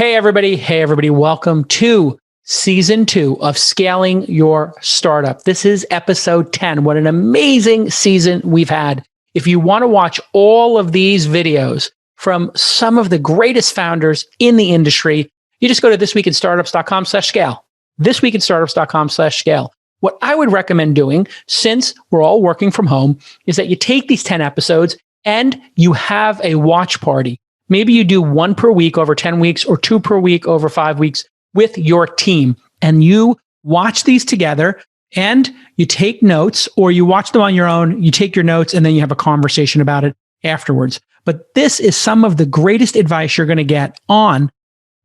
Hey, everybody. Hey, everybody. Welcome to season 2 of Scaling Your Startup. This is episode 10. What an amazing season we've had. If you want to watch all of these videos from some of the greatest founders in the industry, you just go to thisweekinstartups.com/scale. thisweekinstartups.com/scale. What I would recommend doing, since we're all working from home, is that you take these 10 episodes and you have a watch party. Maybe you do 1 per week over 10 weeks or 2 per week over 5 weeks with your team. And you watch these together and you take notes, or you watch them on your own, you take your notes, and then you have a conversation about it afterwards. But this is some of the greatest advice you're going to get on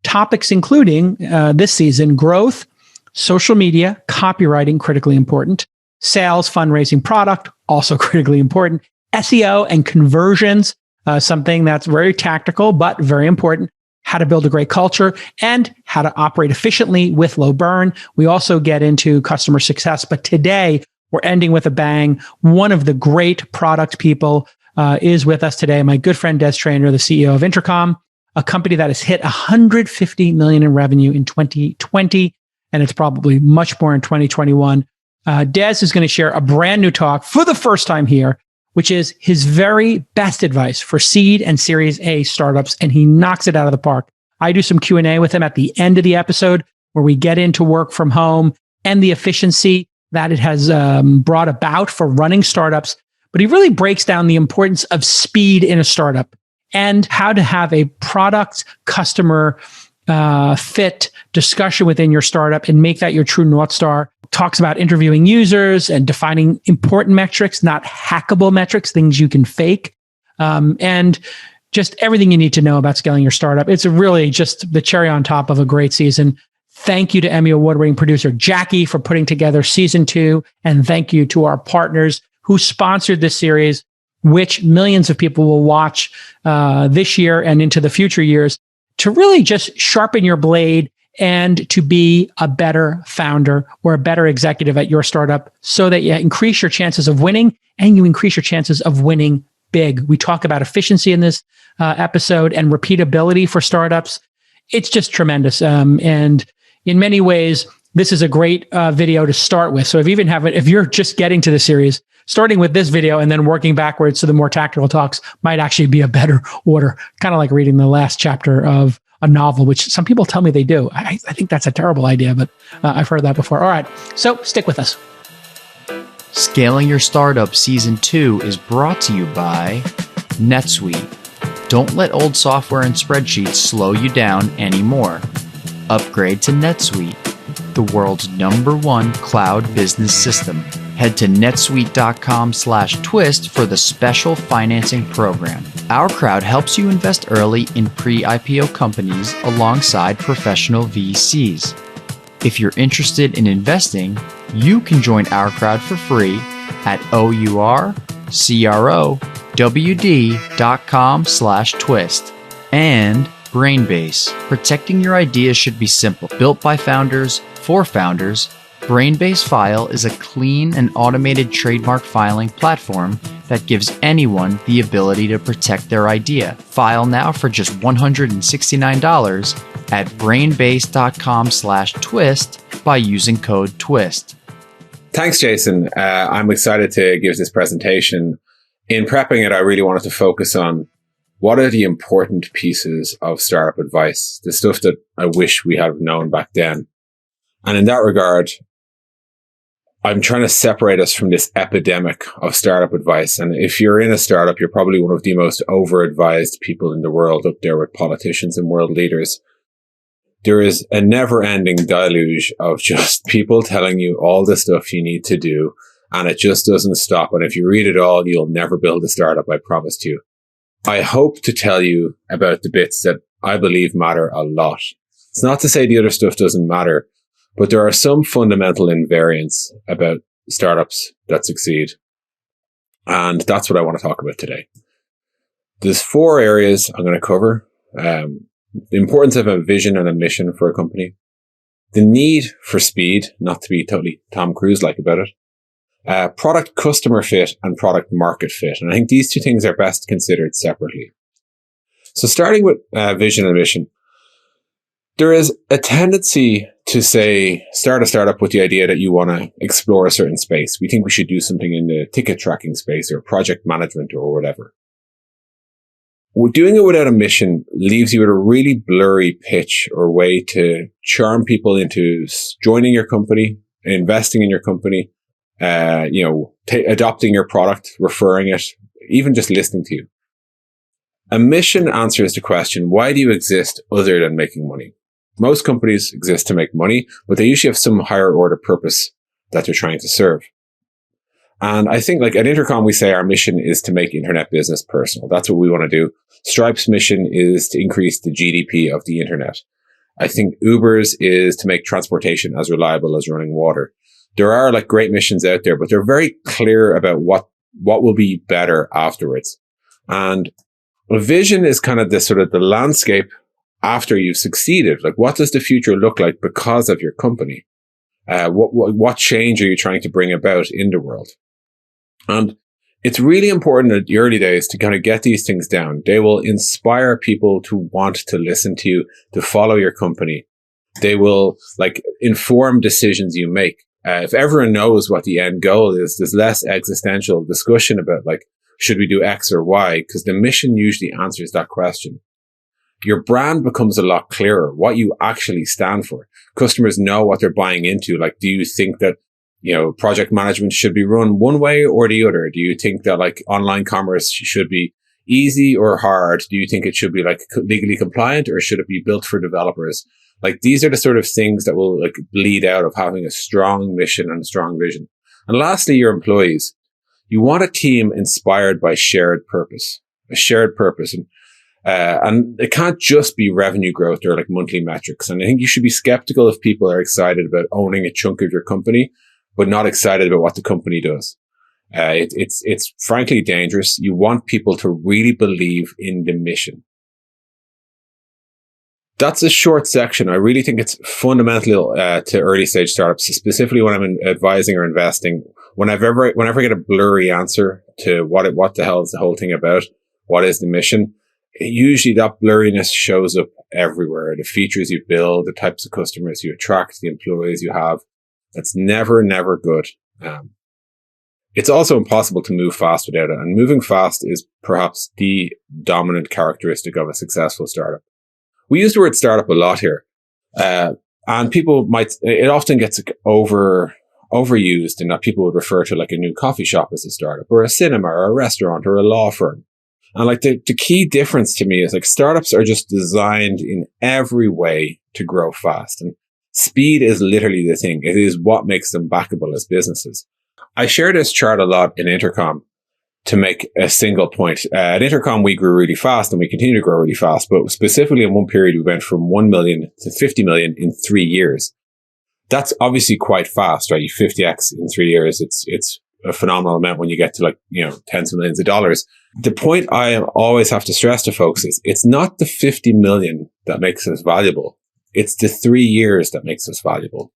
topics including this season: growth, social media, copywriting, critically important, sales, fundraising, product, also critically important, SEO and conversions, something that's very tactical, but very important, how to build a great culture, and how to operate efficiently with low burn. We also get into customer success, but today we're ending with a bang. One of the great product people is with us today, my good friend, Traynor, the CEO of Intercom, a company that has hit $150 million in revenue in 2020, and it's probably much more in 2021. Des is going to share a brand new talk for the first time here, which is his very best advice for seed and Series A startups, and he knocks it out of the park. I do some Q&A with him at the end of the episode where we get into work from home and the efficiency that it has brought about for running startups. But he really breaks down the importance of speed in a startup and how to have a product customer fit discussion within your startup and make that your true North Star. Talks about interviewing users and defining important metrics, not hackable metrics, things you can fake, and just everything you need to know about scaling your startup. It's really just the cherry on top of a great season. Thank you to Emmy Award-winning producer Jackie for putting together season 2, and thank you to our partners who sponsored this series, which millions of people will watch this year and into the future years, to really just sharpen your blade and to be a better founder or a better executive at your startup, so that you increase your chances of winning and you increase your chances of winning big. We talk about efficiency in this episode and repeatability for startups. It's just tremendous. And in many ways, this is a great video to start with. So if you're just getting to the series, starting with this video and then working backwards to the more tactical talks might actually be a better order. Kind of like reading the last chapter of a novel, which some people tell me they do. I think that's a terrible idea, but I've heard that before. All right, so stick with us. Scaling Your Startup Season 2 is brought to you by Netsuite. Don't let old software and spreadsheets slow you down anymore. Upgrade to Netsuite, the world's #1 cloud business system. Head to netsuite.com/twist for the special financing program. Ourcrowd helps you invest early in pre-IPO companies alongside professional VCs. If you're interested in investing, you can join Ourcrowd for free at ourcrowd.com/twist. And Brainbase. Protecting your ideas should be simple. Built by founders, for founders, Brainbase File is a clean and automated trademark filing platform that gives anyone the ability to protect their idea. File now for just $169 at brainbase.com/twist by using code TWIST. Thanks, Jason. I'm excited to give this presentation. In prepping it, I really wanted to focus on what are the important pieces of startup advice, the stuff that I wish we had known back then. And in that regard, I'm trying to separate us from this epidemic of startup advice. And if you're in a startup, you're probably one of the most over-advised people in the world, up there with politicians and world leaders. There is a never-ending deluge of just people telling you all the stuff you need to do, and it just doesn't stop. And if you read it all, you'll never build a startup, I promise you. I hope to tell you about the bits that I believe matter a lot. It's not to say the other stuff doesn't matter, but there are some fundamental invariants about startups that succeed. And that's what I want to talk about today. There's 4 areas I'm going to cover. The importance of a vision and a mission for a company. The need for speed, not to be totally Tom Cruise-like about it. Product customer fit and product market fit. And I think these 2 things are best considered separately. So starting with vision and mission. There is a tendency to say, start a startup with the idea that you want to explore a certain space. We think we should do something in the ticket tracking space or project management or whatever. Doing it without a mission leaves you with a really blurry pitch or way to charm people into joining your company, investing in your company, adopting your product, referring it, even just listening to you. A mission answers the question, why do you exist other than making money? Most companies exist to make money, but they usually have some higher order purpose that they're trying to serve. And I think like at Intercom, we say our mission is to make internet business personal. That's what we want to do. Stripe's mission is to increase the GDP of the internet. I think Uber's is to make transportation as reliable as running water. There are like great missions out there, but they're very clear about what will be better afterwards. And a vision is kind of the sort of the landscape after you've succeeded. Like, what does the future look like because of your company? What change are you trying to bring about in the world? And it's really important at the early days to kind of get these things down. They will inspire people to want to listen to you, to follow your company. They will like inform decisions you make. If everyone knows what the end goal is, there's less existential discussion about like, should we do X or Y? Because the mission usually answers that question. Your brand becomes a lot clearer, what you actually stand for. Customers know what they're buying into. Like, do you think that, project management should be run one way or the other? Do you think that like online commerce should be easy or hard? Do you think it should be like legally compliant or should it be built for developers? Like, these are the sort of things that will like bleed out of having a strong mission and a strong vision. And lastly, your employees. You want a team inspired by shared purpose, a shared purpose. And it can't just be revenue growth or like monthly metrics. And I think you should be skeptical if people are excited about owning a chunk of your company, but not excited about what the company does. It's frankly dangerous. You want people to really believe in the mission. That's a short section. I really think it's fundamental to early stage startups, specifically when I'm advising or investing. Whenever I get a blurry answer to what the hell is the whole thing about, what is the mission, usually that blurriness shows up everywhere. The features you build, the types of customers you attract, the employees you have. That's never good. It's also impossible to move fast without it. And moving fast is perhaps the dominant characteristic of a successful startup. We use the word startup a lot here. And it often gets overused in that people would refer to like a new coffee shop as a startup, or a cinema or a restaurant or a law firm. And like the key difference to me is like startups are just designed in every way to grow fast. And speed is literally the thing. It is what makes them backable as businesses. I share this chart a lot in Intercom to make a single point. At Intercom, we grew really fast and we continue to grow really fast. But specifically in one period, we went from 1 million to 50 million in 3 years. That's obviously quite fast, right? You 50x in 3 years. It's a phenomenal amount when you get to like, tens of millions of dollars. The point I always have to stress to folks is it's not the 50 million that makes us valuable. It's the 3 years that makes us valuable.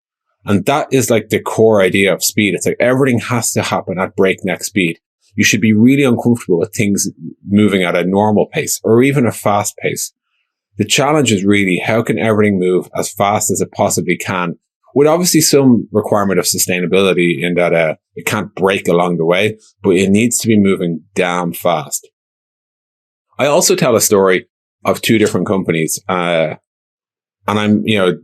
And that is like the core idea of speed. It's like everything has to happen at breakneck speed. You should be really uncomfortable with things moving at a normal pace or even a fast pace. The challenge is really how can everything move as fast as it possibly can, with obviously some requirement of sustainability in that it can't break along the way, but it needs to be moving damn fast. I also tell a story of 2 different companies. And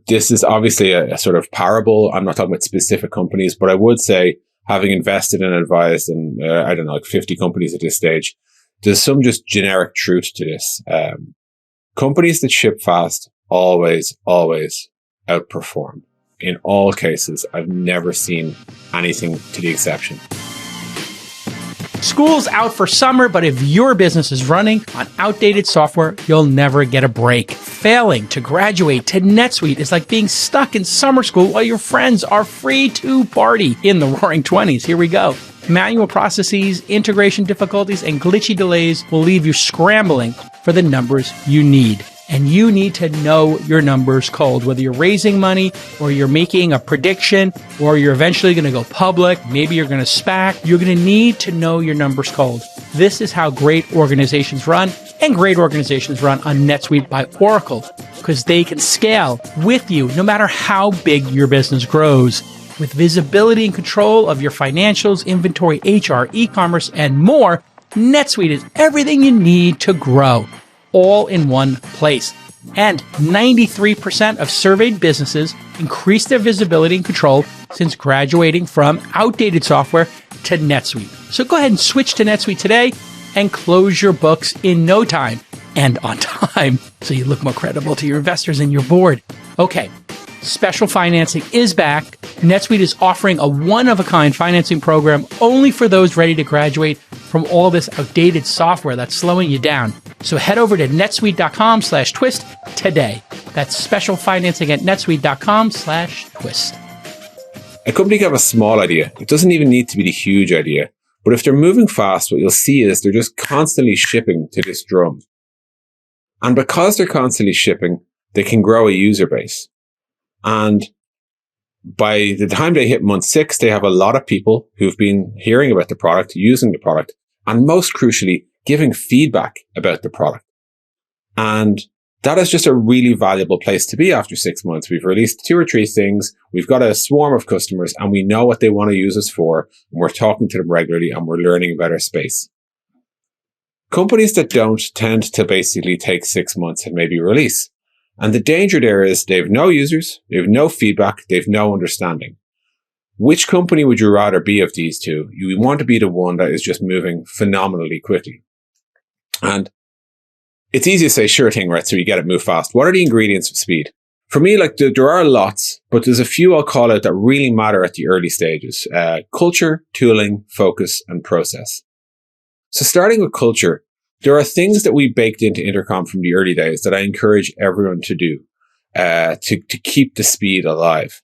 this is obviously a sort of parable. I'm not talking about specific companies, but I would say, having invested and advised in, like 50 companies at this stage, there's some just generic truth to this. Companies that ship fast always outperform. In all cases, I've never seen anything to the exception. School's out for summer, but if your business is running on outdated software, you'll never get a break. Failing to graduate to Netsuite is like being stuck in summer school while your friends are free to party in the roaring 20s. Here we go. Manual processes, integration difficulties, and glitchy delays will leave you scrambling for the numbers you need. And you need to know your numbers cold, whether you're raising money or you're making a prediction or you're eventually going to go public. Maybe you're going to SPAC. You're going to need to know your numbers cold. This is how great organizations run, and great organizations run on NetSuite by Oracle. because they can scale with you no matter how big your business grows. With visibility and control of your financials, inventory, HR, e-commerce, and more, NetSuite is everything you need to grow, all in one place. And 93% of surveyed businesses increased their visibility and control since graduating from outdated software to NetSuite. So go ahead and switch to NetSuite today and close your books in no time and on time so you look more credible to your investors and your board. Okay, special financing is back. NetSuite is offering a one-of-a-kind financing program only for those ready to graduate from all this outdated software that's slowing you down. So head over to netsuite.com/twist today. That's special financing at netsuite.com/twist. A company can have a small idea. It doesn't even need to be the huge idea. But if they're moving fast, what you'll see is they're just constantly shipping to this drum. And because they're constantly shipping, they can grow a user base. And by the time they hit month 6, they have a lot of people who've been hearing about the product, using the product, and most crucially, giving feedback about the product. And that is just a really valuable place to be after 6 months. We've released 2 or 3 things. We've got a swarm of customers and we know what they want to use us for. And we're talking to them regularly and we're learning about our space. Companies that don't tend to basically take 6 months and maybe release. And the danger there is they have no users, they have no feedback, they have no understanding. Which company would you rather be of these two? You want to be the one that is just moving phenomenally quickly. And it's easy to say, sure thing, right? So you get it, move fast. What are the ingredients of speed? For me, like there are lots, but there's a few I'll call out that really matter at the early stages. Culture, tooling, focus, and process. So starting with culture, there are things that we baked into Intercom from the early days that I encourage everyone to do to keep the speed alive.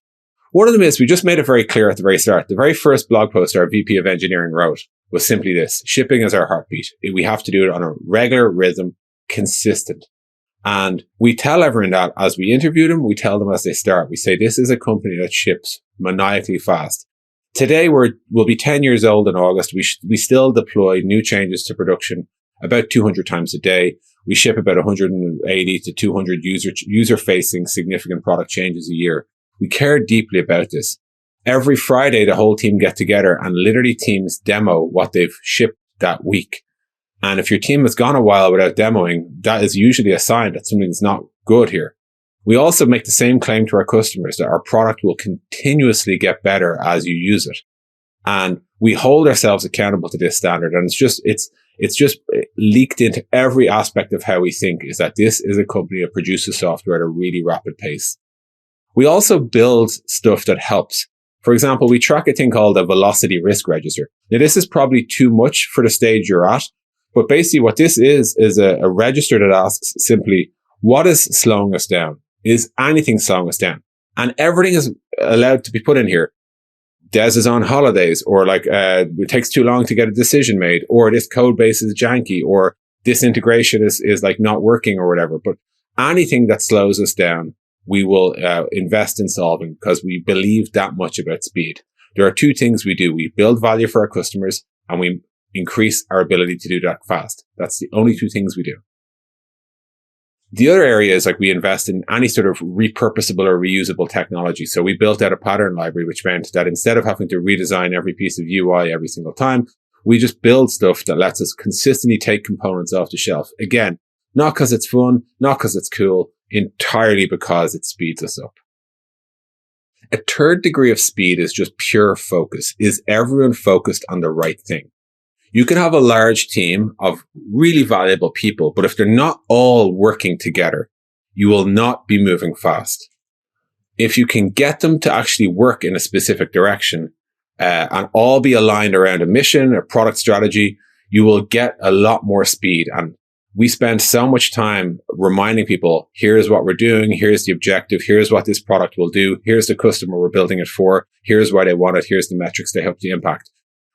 One of them is we just made it very clear at the very start. The very first blog post our VP of engineering wrote was simply this: shipping is our heartbeat. We have to do it on a regular rhythm, consistent. And we tell everyone that as we interview them, we tell them as they start. We say, this is a company that ships maniacally fast. Today, we'll be 10 years old in August. We still deploy new changes to production about 200 times a day. We ship about 180 to 200 user-facing significant product changes a year. We care deeply about this. Every Friday, the whole team get together and literally teams demo what they've shipped that week. And if your team has gone a while without demoing, that is usually a sign that something's not good here. We also make the same claim to our customers that our product will continuously get better as you use it. And we hold ourselves accountable to this standard. And it's just leaked into every aspect of how we think, is that this is a company that produces software at a really rapid pace. We also build stuff that helps. For example, we track a thing called a velocity risk register. Now, this is probably too much for the stage you're at, but basically what this is a register that asks simply, what is slowing us down? Is anything slowing us down? And everything is allowed to be put in here. Des is on holidays, or it takes too long to get a decision made, or this code base is janky, or this integration is like not working or whatever. But anything that slows us down, we will invest in solving because we believe that much about speed. There are 2 things we do. We build value for our customers and we increase our ability to do that fast. That's the only 2 things we do. The other area is we invest in any sort of repurposable or reusable technology. So we built out a pattern library, which meant that instead of having to redesign every piece of UI every single time, we just build stuff that lets us consistently take components off the shelf. Again, not because it's fun, not because it's cool, entirely because it speeds us up. A third degree of speed is just pure focus. Is everyone focused on the right thing? You can have a large team of really valuable people, but if they're not all working together, you will not be moving fast. If you can get them to actually work in a specific direction and all be aligned around a mission, a product strategy, you will get a lot more speed. And we spend so much time reminding people, here's what we're doing, here's the objective, here's what this product will do, here's the customer we're building it for, here's why they want it, here's the metrics they hope to impact.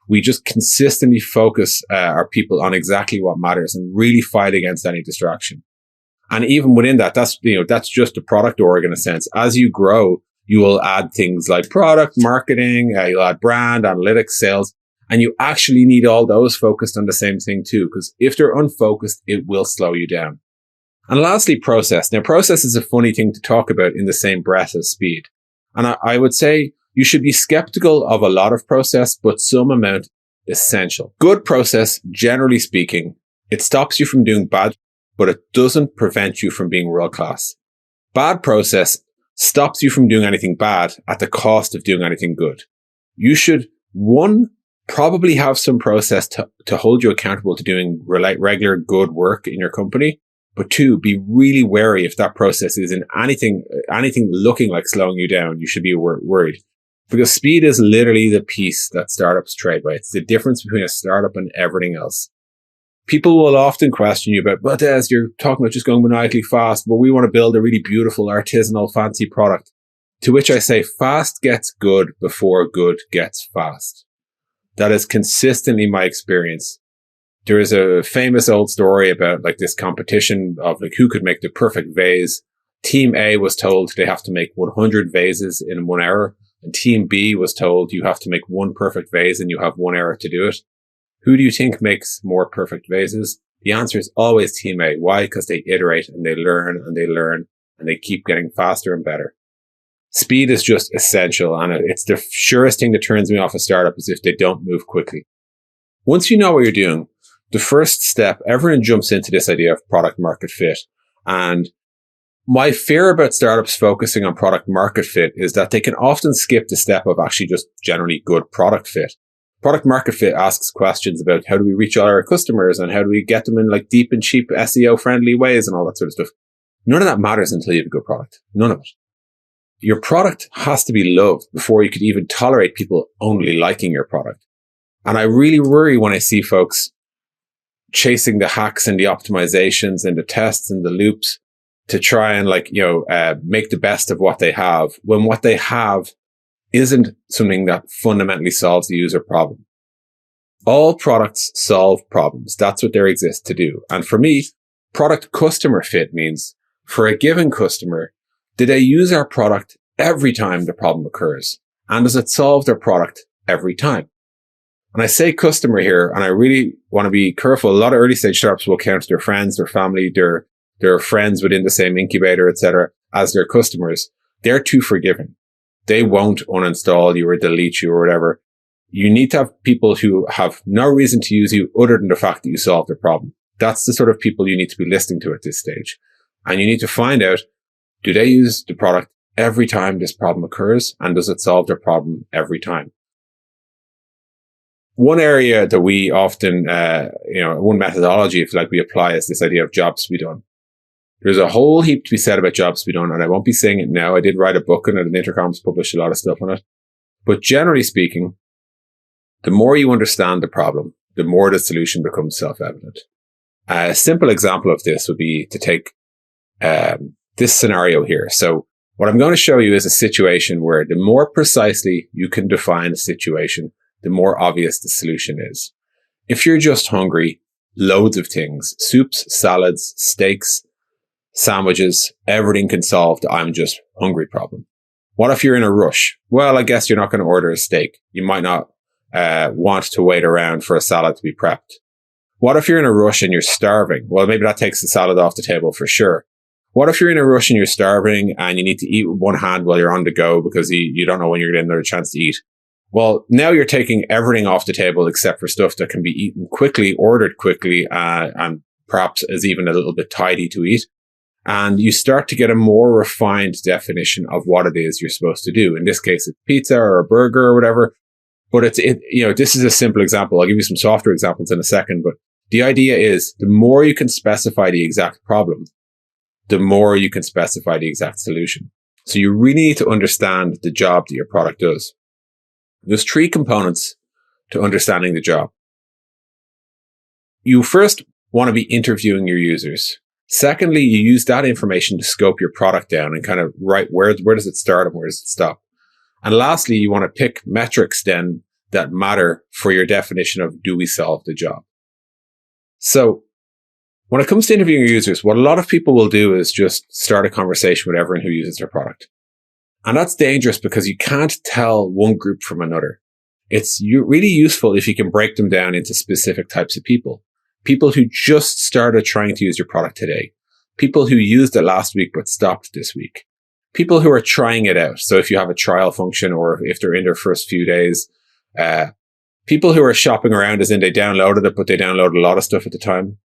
We just consistently focus our people on exactly what matters and really fight against any distraction. And even within that, that's just a product org in a sense. As you grow, you will add things like product, marketing, you'll add brand, analytics, sales, and you actually need all those focused on the same thing too, because if they're unfocused, it will slow you down. And lastly, process. Now, process is a funny thing to talk about in the same breath as speed. And I would say you should be skeptical of a lot of process, but some amount essential. Good process, generally speaking, it stops you from doing bad, but it doesn't prevent you from being world class. Bad process stops you from doing anything bad at the cost of doing anything good. You should, one, probably have some process to hold you accountable to doing regular good work in your company. But two, be really wary if that process is in anything looking like slowing you down. You should be worried, because speed is literally the piece that startups trade by. It's the difference between a startup and everything else. People will often question you about, but Des, you're talking about just going maniacally fast, but we want to build a really beautiful, artisanal, fancy product. To which I say, fast gets good before good gets fast. That is consistently my experience. There is a famous old story about like this competition of like who could make the perfect vase. Team A was told they have to make 100 vases in 1 hour, and Team B was told you have to make one perfect vase and you have 1 hour to do it. Who do you think makes more perfect vases? The answer is always Team A. Why? Because they iterate and they learn and they learn and they keep getting faster and better. Speed is just essential, and it's the surest thing that turns me off a startup is if they don't move quickly. Once you know what you're doing, the first step, everyone jumps into this idea of product market fit. And my fear about startups focusing on product market fit is that they can often skip the step of actually just generally good product fit. Product market fit asks questions about how do we reach all our customers and how do we get them in like deep and cheap SEO friendly ways and all that sort of stuff. None of that matters until you have a good product. None of it. Your product has to be loved before you could even tolerate people only liking your product. And I really worry when I see folks chasing the hacks and the optimizations and the tests and the loops to try and make the best of what they have, when what they have isn't something that fundamentally solves the user problem. All products solve problems. That's what they exist to do. And for me, product customer fit means for a given customer, do they use our product every time the problem occurs? And does it solve their product every time? And I say customer here, and I really want to be careful. A lot of early stage startups will count their friends, their family, their friends within the same incubator, etc., as their customers. They're too forgiving. They won't uninstall you or delete you or whatever. You need to have people who have no reason to use you other than the fact that you solved their problem. That's the sort of people you need to be listening to at this stage. And you need to find out, do they use the product every time this problem occurs? And does it solve their problem every time? One area that we often, one methodology, if like we apply, is this idea of jobs to be done. There's a whole heap to be said about jobs to be done, and I won't be saying it now. I did write a book on it, and Intercom's published a lot of stuff on it. But generally speaking, the more you understand the problem, the more the solution becomes self-evident. A simple example of this would be to take this scenario here. So what I'm going to show you is a situation where the more precisely you can define a situation, the more obvious the solution is. If you're just hungry, loads of things, soups, salads, steaks, sandwiches, everything can solve the I'm just hungry problem. What if you're in a rush? Well, I guess you're not going to order a steak. You might not want to wait around for a salad to be prepped. What if you're in a rush and you're starving? Well, maybe that takes the salad off the table for sure. What if you're in a rush and you're starving and you need to eat with one hand while you're on the go because you don't know when you're going to get another chance to eat? Well, now you're taking everything off the table except for stuff that can be eaten quickly, ordered quickly, and perhaps is even a little bit tidy to eat. And you start to get a more refined definition of what it is you're supposed to do. In this case, it's pizza or a burger or whatever. But this is a simple example. I'll give you some softer examples in a second. But the idea is the more you can specify the exact problem, the more you can specify the exact solution. So you really need to understand the job that your product does. There's 3 components to understanding the job. You first want to be interviewing your users. Secondly, you use that information to scope your product down and kind of write where does it start and where does it stop. And lastly, you want to pick metrics then that matter for your definition of do we solve the job. So when it comes to interviewing your users, what a lot of people will do is just start a conversation with everyone who uses their product. And that's dangerous because you can't tell one group from another. It's really useful if you can break them down into specific types of people. People who just started trying to use your product today. people who used it last week but stopped this week, people who are trying it out. So if you have a trial function or if they're in their first few days, people who are shopping around as in they downloaded it, but they downloaded a lot of stuff at the time.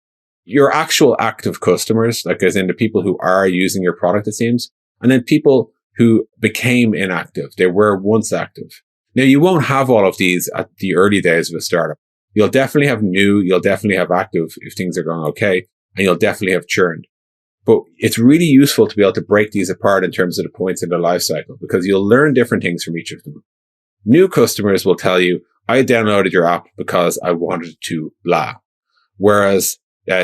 Your actual active customers, like as in the people who are using your product, it seems. And then people who became inactive. They were once active. Now, you won't have all of these at the early days of a startup. You'll definitely have new, you'll definitely have active if things are going okay, and you'll definitely have churned. But it's really useful to be able to break these apart in terms of the points in the life cycle, because you'll learn different things from each of them. New customers will tell you, I downloaded your app because I wanted to blah. Whereas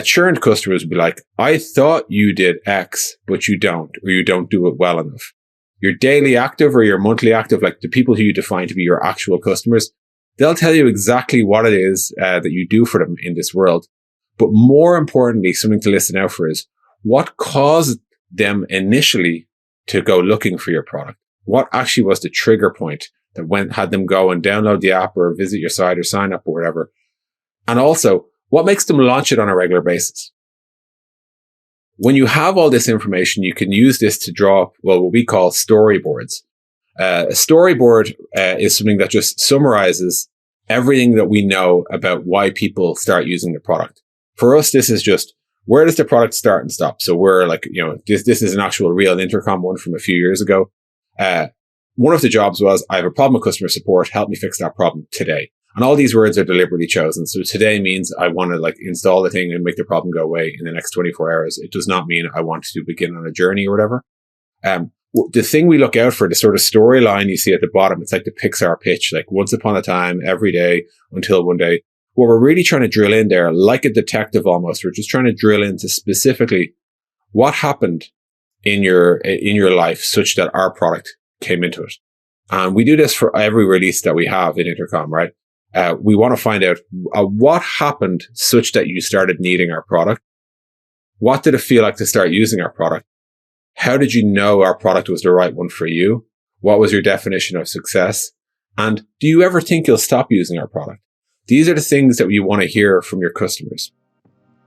churned customers will be like, I thought you did X, but you don't, or you don't do it well enough. Your daily active or your monthly active, like the people who you define to be your actual customers, they'll tell you exactly what it is that you do for them in this world. But more importantly, something to listen out for is what caused them initially to go looking for your product. What actually was the trigger point that had them go and download the app or visit your site or sign up or whatever. And also, what makes them launch it on a regular basis? When you have all this information, you can use this to draw up, well, what we call storyboards. A storyboard is something that just summarizes everything that we know about why people start using the product. For us, this is just, where does the product start and stop? So we're like, this is an actual real Intercom one from a few years ago. One of the jobs was, I have a problem with customer support. Help me fix that problem today. And all these words are deliberately chosen. So today means I want to install the thing and make the problem go away in the next 24 hours. It does not mean I want to begin on a journey or whatever. The thing we look out for, the sort of storyline you see at the bottom, it's like the Pixar pitch, like once upon a time, every day, until one day. What we're really trying to drill in there, like a detective almost, we're just trying to drill into specifically what happened in your life such that our product came into it. And we do this for every release that we have in Intercom, right? We want to find out what happened such that you started needing our product. What did it feel like to start using our product? How did you know our product was the right one for you? What was your definition of success? And do you ever think you'll stop using our product? These are the things that you want to hear from your customers.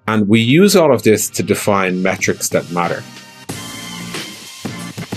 And we use all of this to define metrics that matter.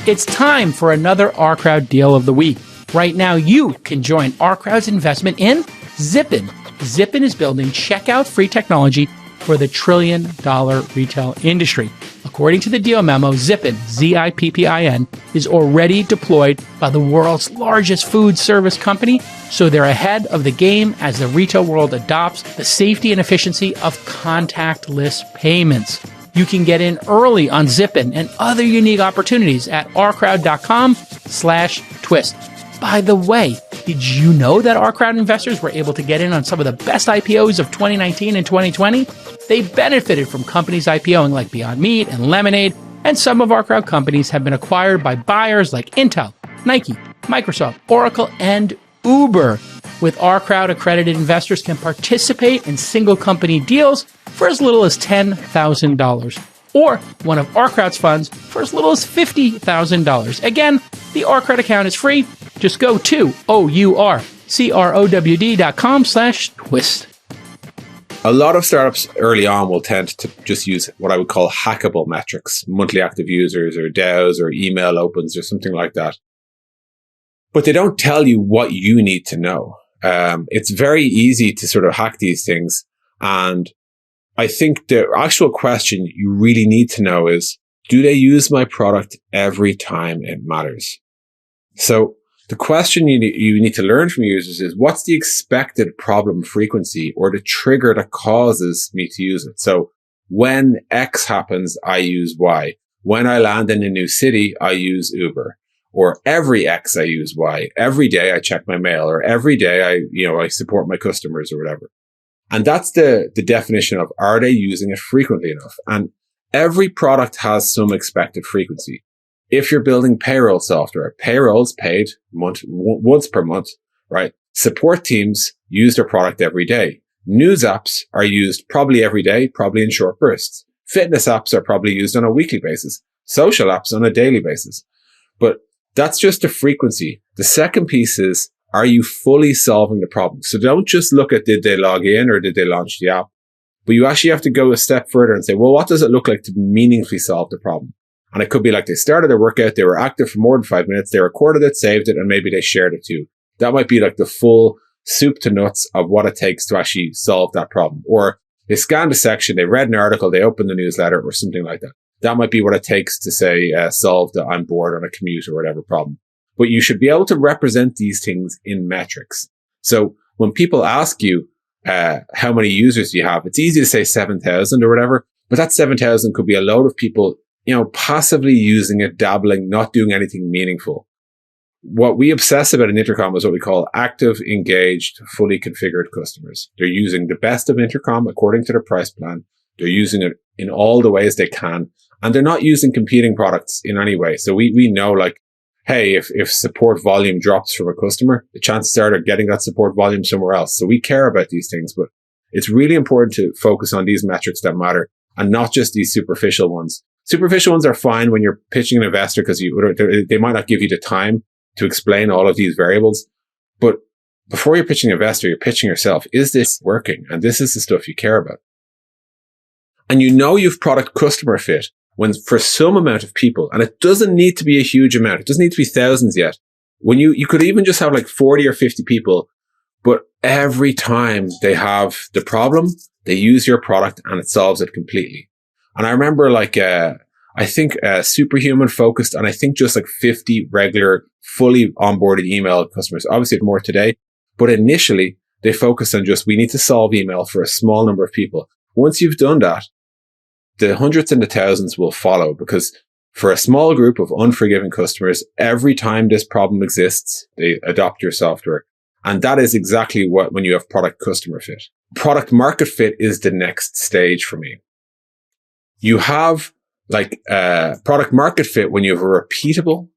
It's time for another Ourcrowd deal of the week. Right now, you can join Ourcrowd's investment in Zippin. Zippin is building checkout-free technology for the trillion-dollar retail industry. According to the deal memo, Zippin, Z-I-P-P-I-N, is already deployed by the world's largest food service company, so they're ahead of the game as the retail world adopts the safety and efficiency of contactless payments. You can get in early on Zippin and other unique opportunities at ourcrowd.com/twist. By the way, did you know that Ourcrowd investors were able to get in on some of the best IPOs of 2019 and 2020? They benefited from companies IPOing like Beyond Meat and Lemonade, and some of Ourcrowd companies have been acquired by buyers like Intel, Nike, Microsoft, Oracle, and Uber. With Ourcrowd, accredited investors can participate in single company deals for as little as $10,000, or one of Ourcrowd's funds for as little as $50,000. Again, the Ourcrowd account is free. Just go to ourcrowd.com/twist. A lot of startups early on will tend to just use what I would call hackable metrics, monthly active users or DAOs or email opens or something like that. But they don't tell you what you need to know. It's very easy to sort of hack these things. And I think the actual question you really need to know is, do they use my product every time it matters? So the question you need to learn from users is, what's the expected problem frequency or the trigger that causes me to use it? So when X happens, I use Y. When I land in a new city, I use Uber. Or every X, I use Y. Every day I check my mail, or every day I support my customers or whatever. And that's the definition of, are they using it frequently enough? And every product has some expected frequency. If you're building payroll software, payroll's paid once per month, right? Support teams use their product every day. News apps are used probably every day, probably in short bursts. Fitness apps are probably used on a weekly basis. Social apps on a daily basis. But that's just the frequency. The second piece is, are you fully solving the problem? So don't just look at, did they log in or did they launch the app? but you actually have to go a step further and say, well, what does it look like to meaningfully solve the problem? And it could be like they started their workout, they were active for more than 5 minutes, they recorded it, saved it, and maybe they shared it too. That might be like the full soup to nuts of what it takes to actually solve that problem. Or they scanned a section, they read an article, they opened the newsletter or something like that. That might be what it takes to say, solve the I'm bored on a commute or whatever problem. But you should be able to represent these things in metrics. So when people ask you, how many users do you have? It's easy to say 7,000 or whatever, but that 7,000 could be a load of people, passively using it, dabbling, not doing anything meaningful. What we obsess about in Intercom is what we call active, engaged, fully configured customers. They're using the best of Intercom according to their price plan. They're using it in all the ways they can, and they're not using competing products in any way. So we know, like, hey, if support volume drops from a customer, the chances are they're getting that support volume somewhere else. So we care about these things, but it's really important to focus on these metrics that matter and not just these superficial ones. Superficial ones are fine when you're pitching an investor because they might not give you the time to explain all of these variables. But before you're pitching an investor, you're pitching yourself. Is this working? And this is the stuff you care about. And you've product customer fit when for some amount of people, and it doesn't need to be a huge amount. It doesn't need to be thousands yet. When you could even just have like 40 or 50 people, but every time they have the problem, they use your product and it solves it completely. And I remember I think Superhuman focused on, I think just like 50 regular, fully onboarded email customers. Obviously more today, but initially they focused on just, we need to solve email for a small number of people. Once you've done that, the hundreds and the thousands will follow, because for a small group of unforgiving customers, every time this problem exists, they adopt your software. And that is exactly what, when you have product customer fit. Product market fit is the next stage for me. You have product market fit when you have a repeatable,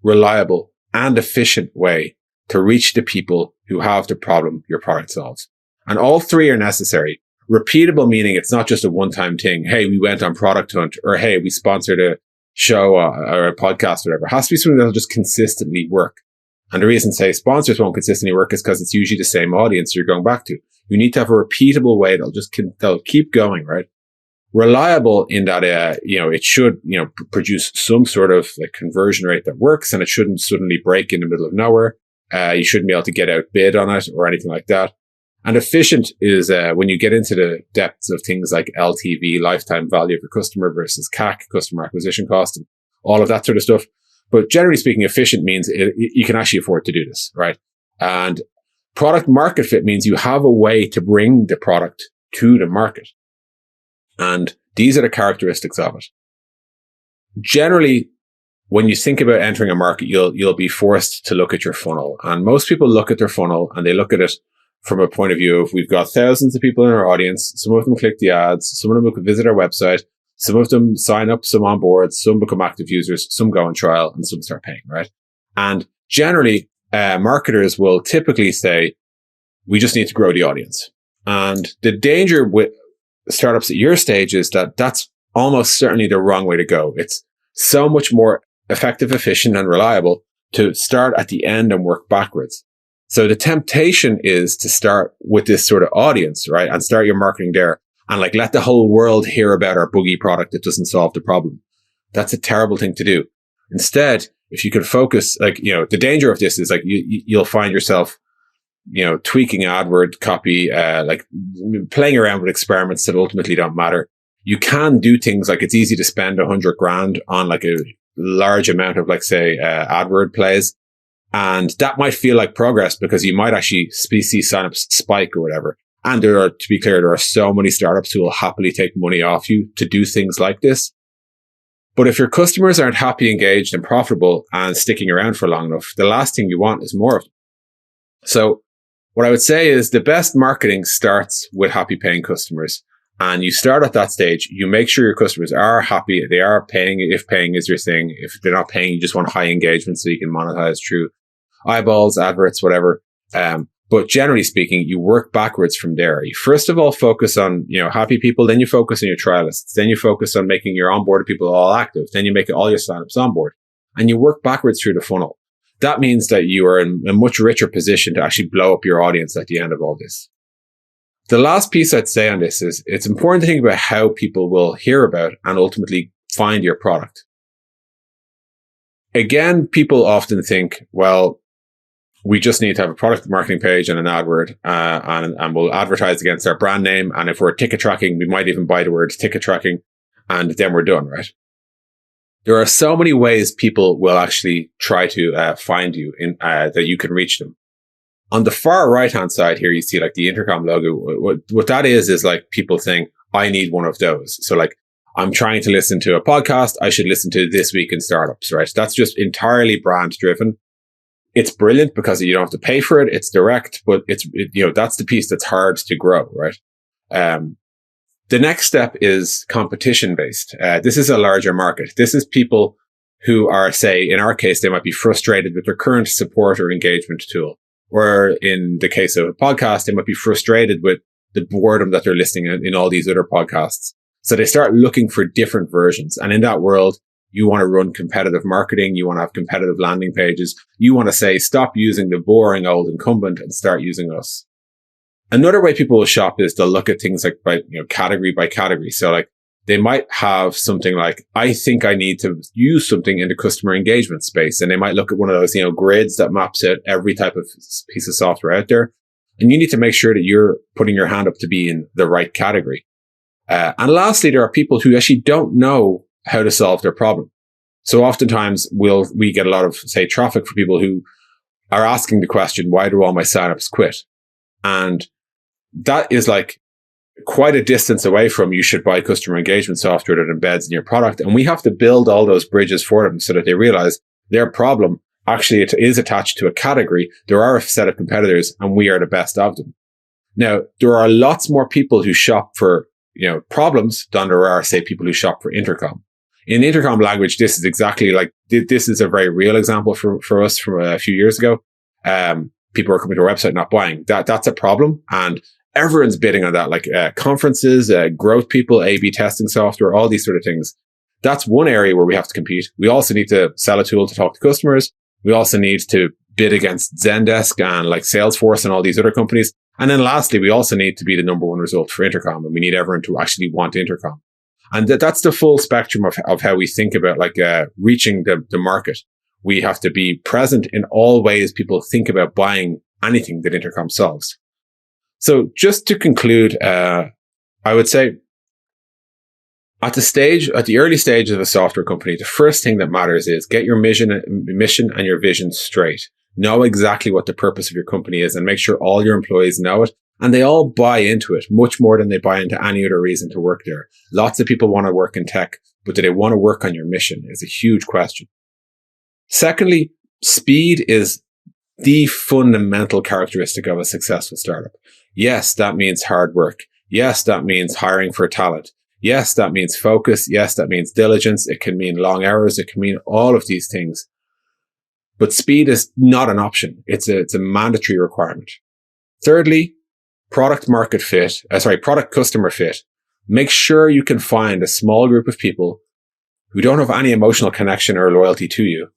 reliable, and efficient way to reach the people who have the problem your product solves. And all three are necessary. Repeatable meaning it's not just a one-time thing. Hey, we went on Product Hunt, or hey, we sponsored a show or a podcast, or whatever. It has to be something that'll just consistently work. And the reason, say, sponsors won't consistently work is because it's usually the same audience you're going back to. You need to have a repeatable way that'll keep going, right? Reliable in that, it should, produce some sort of like conversion rate that works, and it shouldn't suddenly break in the middle of nowhere. You shouldn't be able to get outbid on it or anything like that. And efficient is when you get into the depths of things like LTV, lifetime value of your customer, versus CAC, customer acquisition cost, and all of that sort of stuff. But generally speaking, efficient means you can actually afford to do this, right? And product market fit means you have a way to bring the product to the market. And these are the characteristics of it. Generally, when you think about entering a market, you'll be forced to look at your funnel. And most people look at their funnel and they look at it from a point of view of, we've got thousands of people in our audience. Some of them click the ads. Some of them will visit our website. Some of them sign up, some on board, some become active users, some go on trial, and some start paying, right? And generally, marketers will typically say, we just need to grow the audience. And the danger with startups at your stage is that that's almost certainly the wrong way to go. It's so much more effective, efficient, and reliable to start at the end and work backwards. So the temptation is to start with this sort of audience, right? And start your marketing there and let the whole world hear about our boogie product that doesn't solve the problem. That's a terrible thing to do. Instead, if you can focus, the danger of this is you'll find yourself, tweaking AdWord copy, playing around with experiments that ultimately don't matter. You can do things like, it's easy to spend $100,000 on a large amount of AdWord plays. And that might feel like progress because you might actually see signups spike or whatever. And to be clear, there are so many startups who will happily take money off you to do things like this. But if your customers aren't happy, engaged, and profitable and sticking around for long enough, the last thing you want is more of them. So what I would say is the best marketing starts with happy paying customers. And you start at that stage, you make sure your customers are happy, they are paying, if paying is your thing. If they're not paying, you just want high engagement so you can monetize through eyeballs, adverts, whatever. But generally speaking, you work backwards from there. You first of all focus on, happy people, then you focus on your trialists, then you focus on making your onboarded people all active, then you make all your signups onboard, and you work backwards through the funnel. That means that you are in a much richer position to actually blow up your audience at the end of all this. The last piece I'd say on this is it's important to think about how people will hear about and ultimately find your product. Again, people often think, well, we just need to have a product marketing page and an AdWord, and we'll advertise against our brand name. And if we're ticket tracking, we might even buy the word ticket tracking, and then we're done, right? There are so many ways people will actually try to find you that you can reach them. On the far right-hand side here, you see like the Intercom logo. What that is like people think, I need one of those. So like, I'm trying to listen to a podcast. I should listen to This Week in Startups, right? That's just entirely brand driven. It's brilliant because you don't have to pay for it. It's direct, but that's the piece that's hard to grow, right? The next step is competition based. This is a larger market. This is people who are, say, in our case, they might be frustrated with their current support or engagement tool. Or in the case of a podcast, they might be frustrated with the boredom that they're listening in all these other podcasts. So they start looking for different versions. And in that world, you want to run competitive marketing. You want to have competitive landing pages. You want to say, stop using the boring old incumbent and start using us. Another way people will shop is they'll look at things like category by category. So like they might have something like, I think I need to use something in the customer engagement space. And they might look at one of those, grids that maps out every type of piece of software out there. And you need to make sure that you're putting your hand up to be in the right category. And lastly, there are people who actually don't know how to solve their problem. So oftentimes we get a lot of, say, traffic for people who are asking the question, why do all my signups quit? And that is like quite a distance away from you should buy customer engagement software that embeds in your product. And we have to build all those bridges for them so that they realize their problem actually it is attached to a category. There are a set of competitors and we are the best of them. Now, there are lots more people who shop for, problems than there are, say, people who shop for Intercom. In Intercom language, this is exactly like, this is a very real example for us from a few years ago. People are coming to our website, not buying. That's a problem. And everyone's bidding on that, like conferences, growth people, A/B testing software, all these sort of things. That's one area where we have to compete. We also need to sell a tool to talk to customers. We also need to bid against Zendesk and like Salesforce and all these other companies. And then lastly, we also need to be the number one result for Intercom, and we need everyone to actually want Intercom. And that's the full spectrum of how we think about like reaching the market. We have to be present in all ways people think about buying anything that Intercom solves. So just to conclude, I would say at the early stage of a software company, the first thing that matters is get your mission and your vision straight. Know exactly what the purpose of your company is and make sure all your employees know it. And they all buy into it much more than they buy into any other reason to work there. Lots of people want to work in tech, but do they want to work on your mission is a huge question. Secondly, speed is the fundamental characteristic of a successful startup. Yes, that means hard work. Yes, that means hiring for talent. Yes, that means focus. Yes, that means diligence. It can mean long hours. It can mean all of these things. But speed is not an option. It's a mandatory requirement. Thirdly, product customer fit. Make sure you can find a small group of people who don't have any emotional connection or loyalty to you,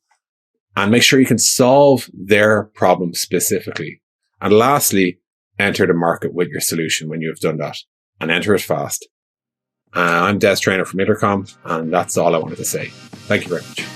and make sure you can solve their problem specifically. And lastly, enter the market with your solution when you have done that, and enter it fast. I'm Traynor from Intercom, and that's all I wanted to say. Thank you very much.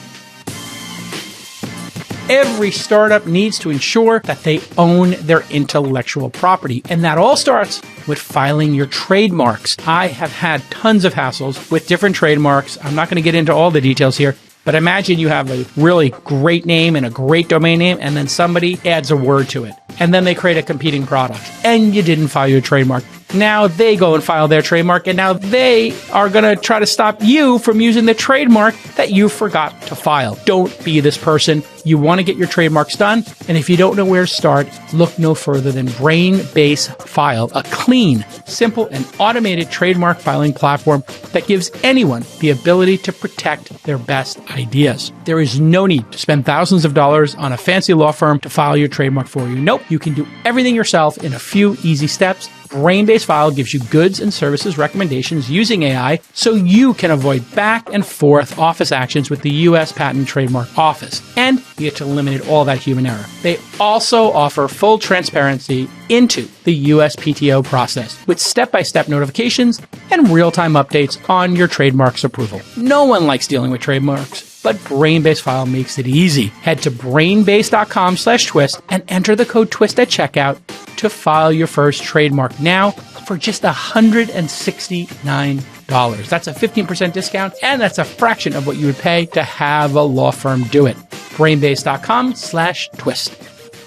Every startup needs to ensure that they own their intellectual property. And that all starts with filing your trademarks. I have had tons of hassles with different trademarks. I'm not going to get into all the details here, but imagine you have a really great name and a great domain name, and then somebody adds a word to it. And then they create a competing product, and you didn't file your trademark. Now they go and file their trademark, and now they are going to try to stop you from using the trademark that you forgot to file. Don't be this person. You want to get your trademarks done, and if you don't know where to start, look no further than Brainbase File, a clean, simple, and automated trademark filing platform that gives anyone the ability to protect their best ideas. There is no need to spend thousands of dollars on a fancy law firm to file your trademark for you. Nope, you can do everything yourself in a few easy steps. Brainbase File gives you goods and services recommendations using AI so you can avoid back and forth office actions with the U.S. Patent and Trademark Office. And you get to eliminate all that human error. They also offer full transparency into the USPTO process with step-by-step notifications and real-time updates on your trademark's approval. No one likes dealing with trademarks, but Brainbase File makes it easy. Head to brainbase.com/twist and enter the code TWIST at checkout to file your first trademark now for just $169. That's a 15% discount, and that's a fraction of what you would pay to have a law firm do it. Brainbase.com/twist.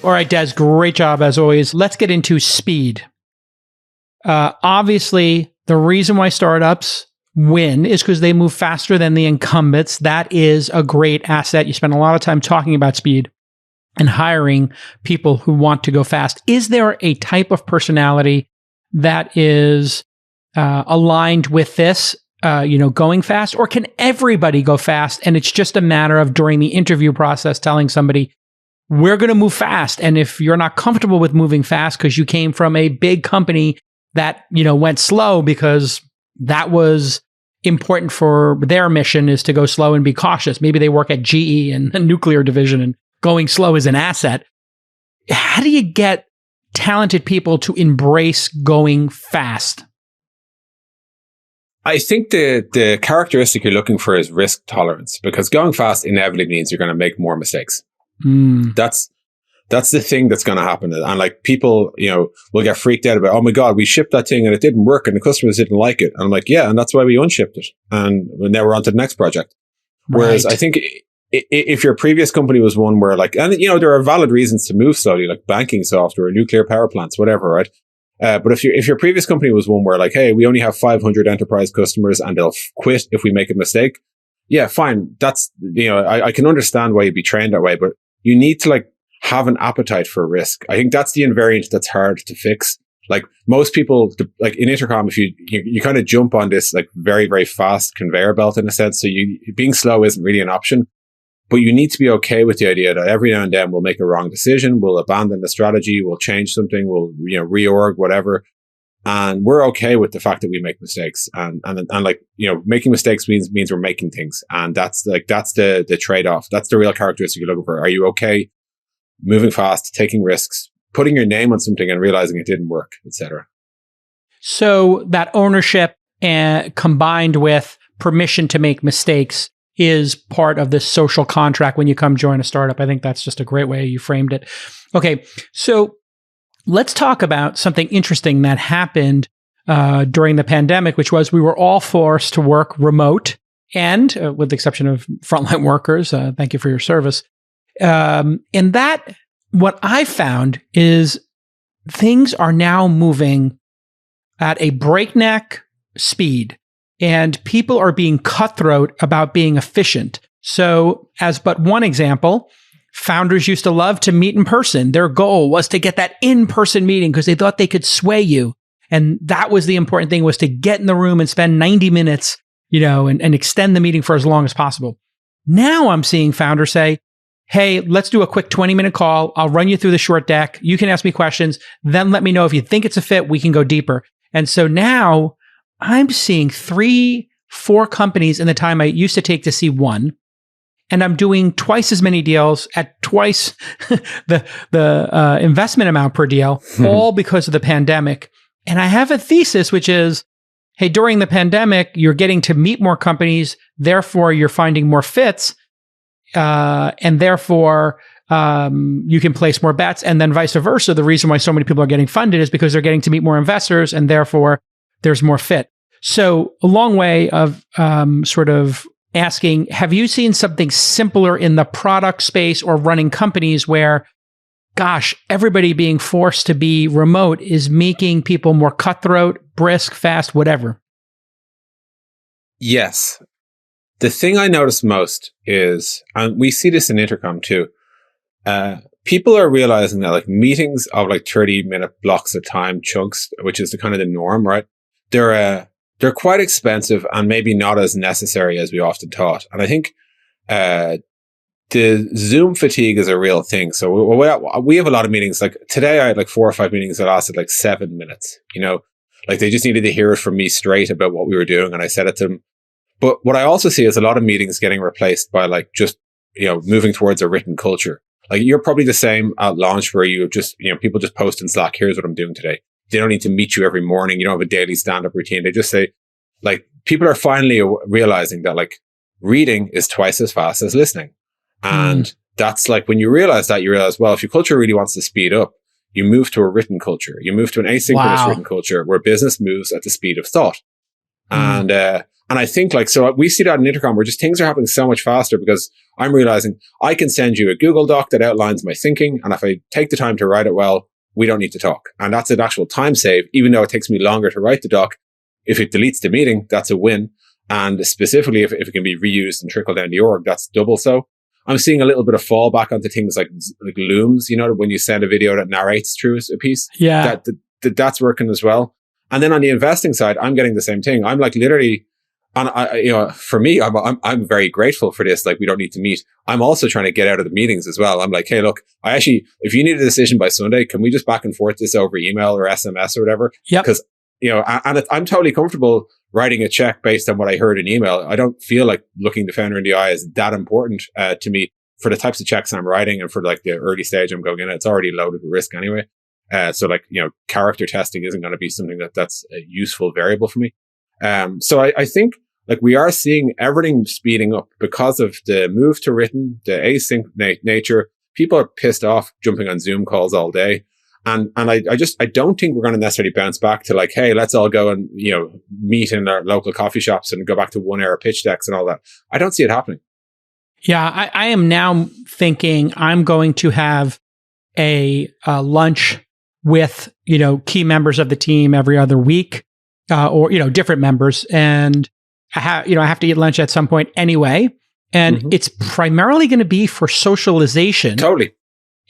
All right, Des, great job as always. Let's get into speed. Obviously, the reason why startups win is because they move faster than the incumbents. That is a great asset. You spend a lot of time talking about speed and hiring people who want to go fast. Is there a type of personality that is aligned with this, going fast? Or can everybody go fast? And it's just a matter of during the interview process telling somebody, we're going to move fast. And if you're not comfortable with moving fast because you came from a big company that, went slow because that was important for their mission is to go slow and be cautious. Maybe they work at GE and a nuclear division and going slow is an asset. How do you get talented people to embrace going fast? I think the characteristic you're looking for is risk tolerance, because going fast inevitably means you're going to make more mistakes. That's the thing that's going to happen. And like people, will get freaked out about, oh my God, we shipped that thing and it didn't work and the customers didn't like it. And I'm like, yeah, and that's why we unshipped it. And now we're on to the next project. Whereas I think if your previous company was one where there are valid reasons to move slowly, like banking software, nuclear power plants, whatever, right? But if your previous company was one where hey, we only have 500 enterprise customers and they'll quit if we make a mistake. Yeah, fine. That's, I can understand why you'd be trained that way, but you need to have an appetite for risk. I think that's the invariant that's hard to fix. Like most people, in Intercom, if you kind of jump on this very, very fast conveyor belt in a sense. So being slow isn't really an option, but you need to be okay with the idea that every now and then we'll make a wrong decision. We'll abandon the strategy. We'll change something. We'll, reorg, whatever. And we're okay with the fact that we make mistakes. And making mistakes means we're making things. And that's the trade-off. That's the real characteristic you're looking for. Are you okay moving fast, taking risks, putting your name on something and realizing it didn't work, etc.? So that ownership combined with permission to make mistakes is part of this social contract when you come join a startup. I think that's just a great way you framed it. Okay, so let's talk about something interesting that happened during the pandemic, which was we were all forced to work remote, and with the exception of frontline workers, thank you for your service. And that, what I found is things are now moving at a breakneck speed, and people are being cutthroat about being efficient. So, as but one example, founders used to love to meet in person. Their goal was to get that in-person meeting because they thought they could sway you. And that was the important thing, was to get in the room and spend 90 minutes, and extend the meeting for as long as possible. Now I'm seeing founders say, hey, let's do a quick 20-minute call. I'll run you through the short deck. You can ask me questions. Then let me know if you think it's a fit. We can go deeper. And so now I'm seeing 3-4 companies in the time I used to take to see one. And I'm doing twice as many deals at twice the investment amount per deal, all because of the pandemic. And I have a thesis, which is, hey, during the pandemic, you're getting to meet more companies. Therefore, you're finding more fits. And therefore, you can place more bets. And then vice versa. The reason why so many people are getting funded is because they're getting to meet more investors, and therefore there's more fit. So a long way of sort of asking, have you seen something simpler in the product space or running companies where, gosh, everybody being forced to be remote is making people more cutthroat, brisk, fast, whatever? Yes. The thing I notice most is, and we see this in Intercom too, people are realizing that meetings of 30-minute blocks of time, chunks, which is the kind of the norm, right? They're quite expensive and maybe not as necessary as we often thought. And I think the Zoom fatigue is a real thing. So we have a lot of meetings. Like today, I had like 4 or 5 meetings that lasted like 7 minutes. Like they just needed to hear it from me straight about what we were doing, and I said it to them. But what I also see is a lot of meetings getting replaced by like just moving towards a written culture. Like you're probably the same at launch, where you just people just post in Slack, here's what I'm doing today. They don't need to meet you every morning. You don't have a daily stand-up routine. They just say, like, people are finally realizing that like reading is twice as fast as listening. And that's like, when you realize that, you realize, well, if your culture really wants to speed up, you move to a written culture. You move to an asynchronous written culture where business moves at the speed of thought. And I think like, so we see that in Intercom where just things are happening so much faster, because I'm realizing I can send you a Google Doc that outlines my thinking. And if I take the time to write it well, we don't need to talk. And that's an actual time save, even though it takes me longer to write the doc. If it deletes the meeting, that's a win. And specifically, if it can be reused and trickle down the org, that's double so. I'm seeing a little bit of fallback onto things like looms, when you send a video that narrates through a piece. Yeah. That's working as well. And then on the investing side, I'm getting the same thing. I'm like literally, and for me, I'm very grateful for this. Like, we don't need to meet. I'm also trying to get out of the meetings as well. I'm like, hey, look, if you need a decision by Sunday, can we just back and forth this over email or SMS or whatever? Yeah. Because, I'm totally comfortable writing a check based on what I heard in email. I don't feel like looking the founder in the eye is that important to me for the types of checks I'm writing, and for like the early stage I'm going in. It's already loaded with risk anyway. So like, character testing isn't going to be something that's a useful variable for me. So I think like we are seeing everything speeding up because of the move to written, the async nature. People are pissed off jumping on Zoom calls all day. And I don't think we're going to necessarily bounce back to like, hey, let's all go and, meet in our local coffee shops and go back to 1 hour pitch decks and all that. I don't see it happening. Yeah. I am now thinking I'm going to have a lunch with, key members of the team every other week, or, different members. And I have to eat lunch at some point anyway. And it's primarily going to be for socialization. Totally.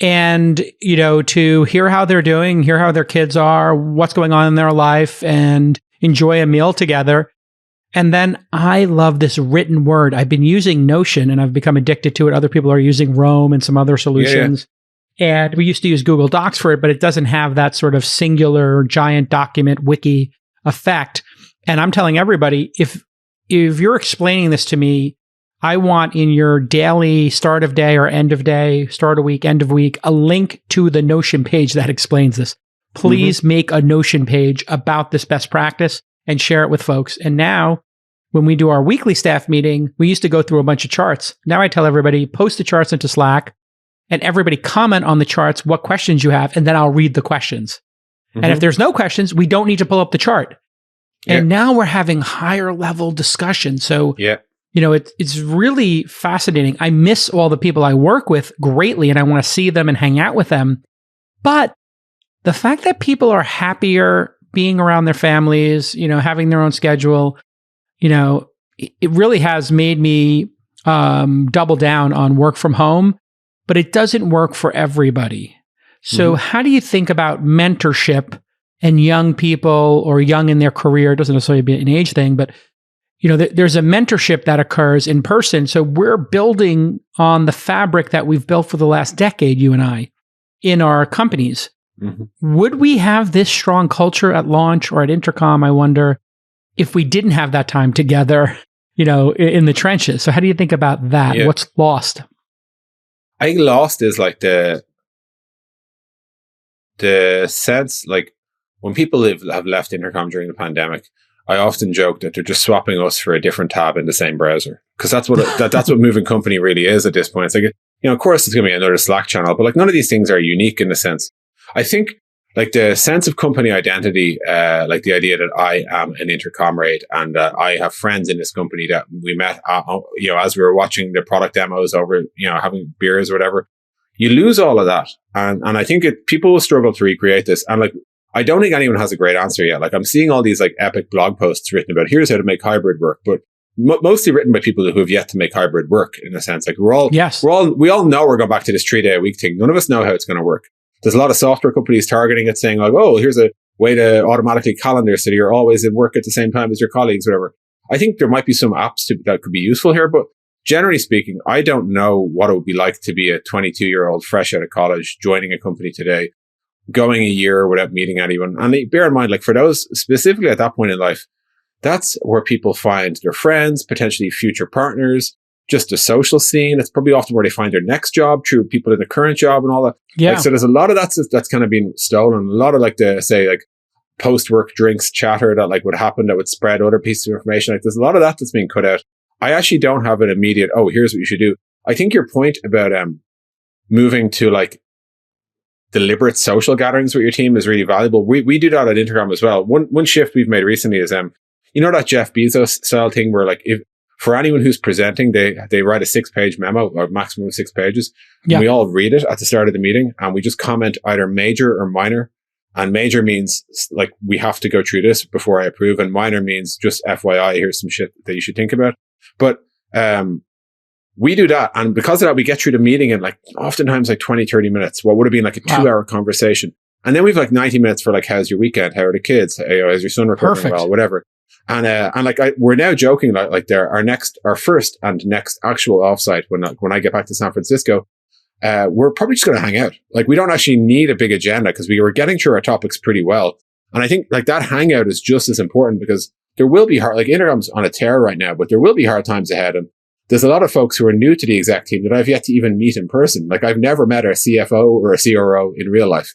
And, to hear how they're doing, hear how their kids are, what's going on in their life, and enjoy a meal together. And then I love this written word. I've been using Notion and I've become addicted to it. Other people are using Roam and some other solutions. Yeah. And we used to use Google Docs for it, but it doesn't have that sort of singular giant document wiki effect. And I'm telling everybody, if you're explaining this to me, I want in your daily start of day or end of day, start of week, end of week, a link to the Notion page that explains this. Please make a Notion page about this best practice and share it with folks. And now, when we do our weekly staff meeting, we used to go through a bunch of charts. Now I tell everybody, post the charts into Slack, and everybody comment on the charts what questions you have, and then I'll read the questions. And if there's no questions, we don't need to pull up the chart. And now we're having higher level discussion. So it's really fascinating. I miss all the people I work with greatly, and I want to see them and hang out with them. But the fact that people are happier being around their families, having their own schedule, it really has made me double down on work from home, but it doesn't work for everybody. So how do you think about mentorship and young people, or young in their career? It doesn't necessarily be an age thing, but there's a mentorship that occurs in person. So we're building on the fabric that we've built for the last decade, you and I, in our companies. Would we have this strong culture at launch or at Intercom, I wonder, if we didn't have that time together, in the trenches? So how do you think about that? Yeah. What's lost? I think lost is like the sense, like when people have left Intercom during the pandemic, I often joke that they're just swapping us for a different tab in the same browser, because that's what that's what moving company really is at this point. It's like, of course it's going to be another Slack channel, but like none of these things are unique in a sense. I think like the sense of company identity, like the idea that I am an Intercomrade and I have friends in this company that we met, as we were watching the product demos over, having beers or whatever, you lose all of that. And I think people will struggle to recreate this. And like, I don't think anyone has a great answer yet. Like I'm seeing all these like epic blog posts written about here's how to make hybrid work, but mostly written by people who have yet to make hybrid work in a sense. Like we all know we're going back to this 3-day-a-week thing. None of us know how it's going to work. There's a lot of software companies targeting it, saying like, oh, here's a way to automatically calendar so you're always in work at the same time as your colleagues, whatever. I think there might be some apps that could be useful here, but generally speaking, I don't know what it would be like to be a 22-year-old fresh out of college, joining a company today, going a year without meeting anyone. And bear in mind, like for those specifically at that point in life, that's where people find their friends, potentially future partners, just a social scene. It's probably often where they find their next job through people in the current job and all that. Yeah. Like, so there's a lot of that's kind of been stolen. A lot of like the, say, like post-work drinks chatter that like would happen that would spread other pieces of information. Like there's a lot of that that's being cut out. I actually don't have an immediate, oh, here's what you should do. I think your point about moving to like deliberate social gatherings with your team is really valuable. We do that at Intercom as well. One shift we've made recently is you know that Jeff Bezos style thing where like if for anyone who's presenting, they write a 6-page memo or maximum of 6 pages. Yeah. And we all read it at the start of the meeting and we just comment either major or minor. And major means like we have to go through this before I approve, and minor means just FYI, here's some shit that you should think about. But we do that, and because of that, we get through the meeting in like oftentimes like 20, 30 minutes. What would have been like a 2-hour conversation. And then we've like 90 minutes for like, how's your weekend? How are the kids? How's your son recovering well? Whatever. And like we're now joking like our first and next actual offsite when I get back to San Francisco, we're probably just going to hang out. Like we don't actually need a big agenda because we were getting through our topics pretty well. And I think like that hangout is just as important because there will be like Intercom's on a tear right now, but there will be hard times ahead. And there's a lot of folks who are new to the exec team that I've yet to even meet in person. Like I've never met a CFO or a CRO in real life.